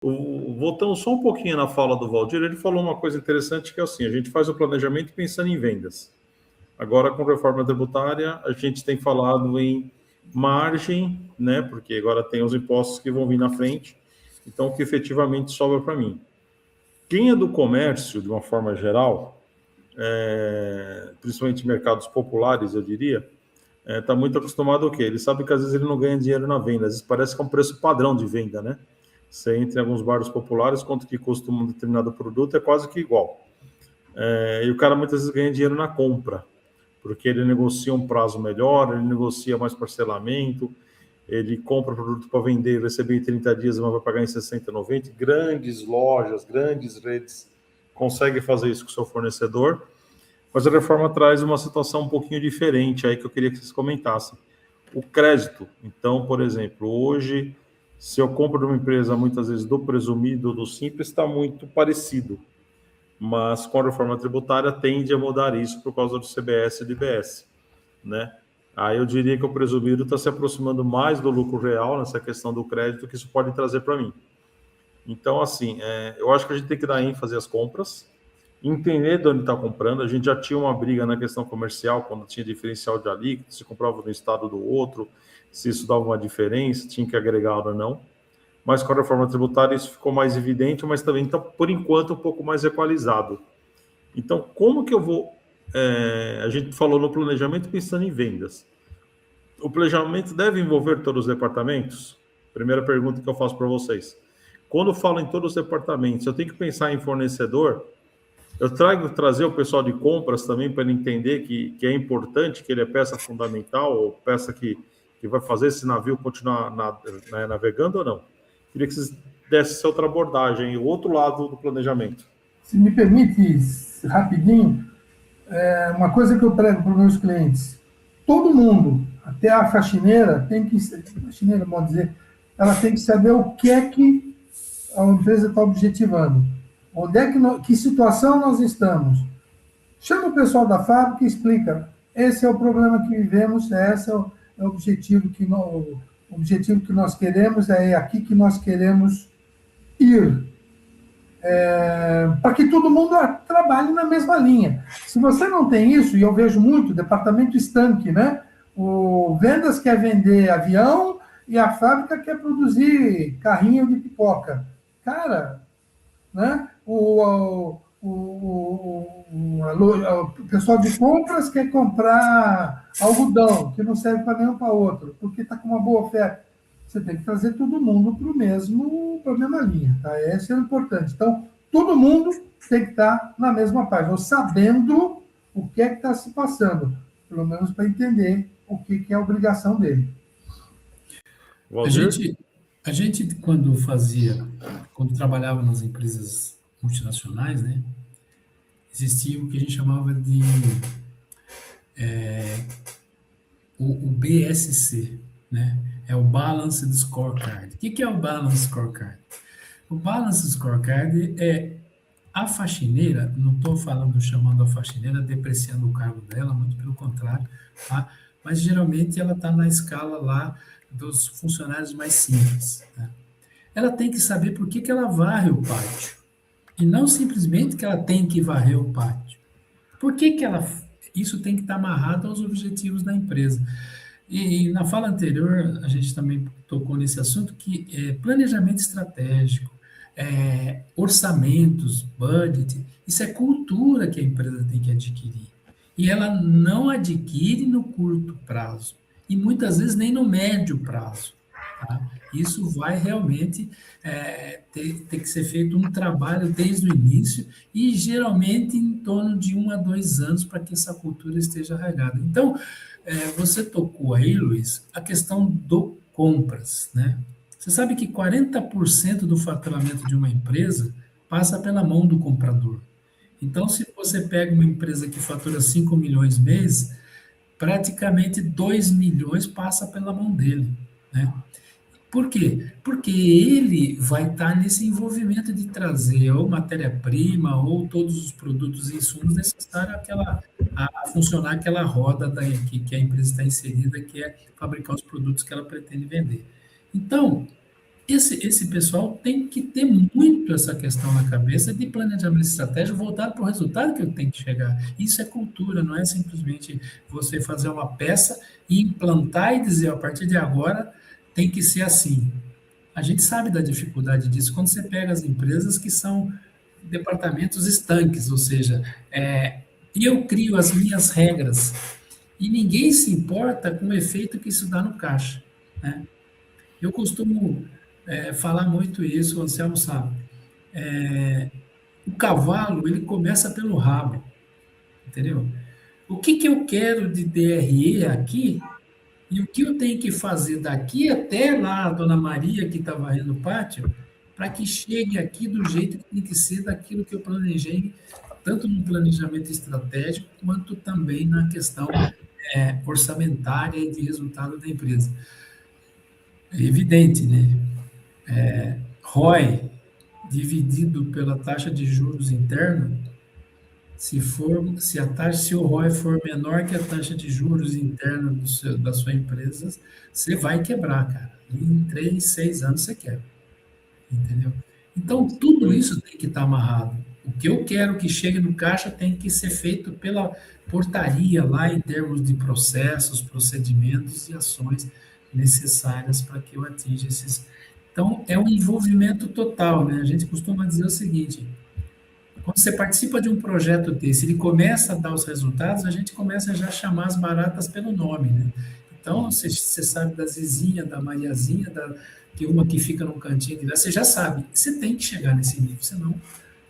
Voltando só um pouquinho na fala do Valdir, ele falou uma coisa interessante que é assim, a gente faz o planejamento pensando em vendas. Agora, com reforma tributária, a gente tem falado em margem, né? Porque agora tem os impostos que vão vir na frente, então o que efetivamente sobra para mim. Quem é do comércio, de uma forma geral, principalmente mercados populares, eu diria, está muito acostumado ao quê? Ele sabe que às vezes ele não ganha dinheiro na venda, às vezes parece que é um preço padrão de venda, né? Você entra em alguns bairros populares, quanto que custa um determinado produto é quase que igual. E o cara muitas vezes ganha dinheiro na compra, porque ele negocia um prazo melhor, ele negocia mais parcelamento, ele compra o produto para vender, receber em 30 dias, mas vai pagar em 60, 90. Grandes lojas, grandes redes conseguem fazer isso com o seu fornecedor, mas a reforma traz uma situação um pouquinho diferente aí que eu queria que vocês comentassem. O crédito. Então, por exemplo, hoje, se eu compro de uma empresa, muitas vezes do presumido, do simples, está muito parecido. Mas com a reforma tributária tende a mudar isso por causa do CBS e do IBS, né? Aí eu diria que o presumido está se aproximando mais do lucro real nessa questão do crédito que isso pode trazer para mim. Então, assim, eu acho que a gente tem que dar ênfase às compras, entender de onde está comprando. A gente já tinha uma briga na questão comercial, quando tinha diferencial de alíquota, se comprava no estado do outro, se isso dava uma diferença, tinha que agregar ou não. Mas com a reforma tributária isso ficou mais evidente, mas também está, por enquanto, um pouco mais equalizado. Então, como que eu vou... a gente falou no planejamento pensando em vendas. O planejamento deve envolver todos os departamentos? Primeira pergunta que eu faço para vocês. Quando eu falo em todos os departamentos, eu tenho que pensar em fornecedor. Eu trazer o pessoal de compras também para ele entender que é importante, que ele é peça fundamental, ou peça que vai fazer esse navio continuar navegando ou não? Queria que vocês dessem outra abordagem, o outro lado do planejamento. Se me permite, rapidinho, uma coisa que eu prego para os meus clientes: todo mundo, até a faxineira, faxineira, pode dizer, ela tem que saber o que é que a empresa está objetivando. Onde é que situação nós estamos? Chama o pessoal da fábrica e explica. Esse é o problema que vivemos, esse é o objetivo que nós queremos, é aqui que nós queremos ir. Para que todo mundo trabalhe na mesma linha. Se você não tem isso, e eu vejo muito, departamento estanque, né? O vendas quer vender avião e a fábrica quer produzir carrinho de pipoca. Cara, né? O pessoal de compras quer comprar algodão, que não serve para nenhum para outro, porque está com uma boa oferta. Você tem que trazer todo mundo para a mesma linha, tá? Esse é o importante. Então, todo mundo tem que estar na mesma página, ou sabendo o que é que está se passando, pelo menos para entender o que é a obrigação dele. A gente quando trabalhava nas empresas multinacionais, né, existia o que a gente chamava de o BSC, né? É o Balanced Scorecard. O que é o Balanced Scorecard? O Balanced Scorecard é a faxineira, não estou chamando a faxineira, depreciando o cargo dela, muito pelo contrário, tá? Mas geralmente ela está na escala lá dos funcionários mais simples, tá? Ela tem que saber por que ela varre o pátio, e não simplesmente que ela tem que varrer o pátio. Por que isso tem que estar amarrado aos objetivos da empresa? E na fala anterior, a gente também tocou nesse assunto, que planejamento estratégico, orçamentos, budget, isso é cultura que a empresa tem que adquirir. E ela não adquire no curto prazo, e muitas vezes nem no médio prazo. Tá? Isso vai realmente ter que ser feito um trabalho desde o início, e geralmente em torno de 1 a 2 anos para que essa cultura esteja arraigada. Então, você tocou aí, Luiz, a questão do compras, né? Você sabe que 40% do faturamento de uma empresa passa pela mão do comprador. Então, se você pega uma empresa que fatura 5 milhões mês, praticamente 2 milhões passa pela mão dele, né? Por quê? Porque ele vai estar nesse envolvimento de trazer ou matéria-prima ou todos os produtos e insumos necessários a funcionar aquela roda que a empresa está inserida, que é fabricar os produtos que ela pretende vender. Então, esse pessoal tem que ter muito essa questão na cabeça de planejamento estratégico voltado para o resultado que eu tenho que chegar. Isso é cultura, não é simplesmente você fazer uma peça e implantar e dizer, a partir de agora tem que ser assim. A gente sabe da dificuldade disso quando você pega as empresas que são departamentos estanques, ou seja, eu crio as minhas regras e ninguém se importa com o efeito que isso dá no caixa, né? Eu costumo falar muito isso, Anselmo sabe. O cavalo, ele começa pelo rabo, entendeu? O que eu quero de DRE aqui e o que eu tenho que fazer daqui até lá a Dona Maria, que está varrendo o pátio, para que chegue aqui do jeito que tem que ser, daquilo que eu planejei, tanto no planejamento estratégico, quanto também na questão orçamentária e de resultado da empresa. É evidente, né? ROI dividido pela taxa de juros interna, se o ROI for menor que a taxa de juros interna da sua empresa, você vai quebrar, cara. Em 3, 6 anos você quebra. Entendeu? Então, tudo isso tem que estar amarrado. O que eu quero que chegue no caixa tem que ser feito pela portaria lá em termos de processos, procedimentos e ações necessárias para que eu atinja esses. Então, é um envolvimento total, né? A gente costuma dizer o seguinte: quando você participa de um projeto desse, ele começa a dar os resultados, a gente começa já a chamar as baratas pelo nome, né? Então, você sabe da Zizinha, da Mariazinha, que uma que fica num cantinho, você já sabe, você tem que chegar nesse nível, senão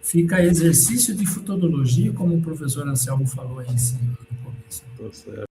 fica exercício de futurologia, como o professor Anselmo falou aí em cima no começo. Tá certo.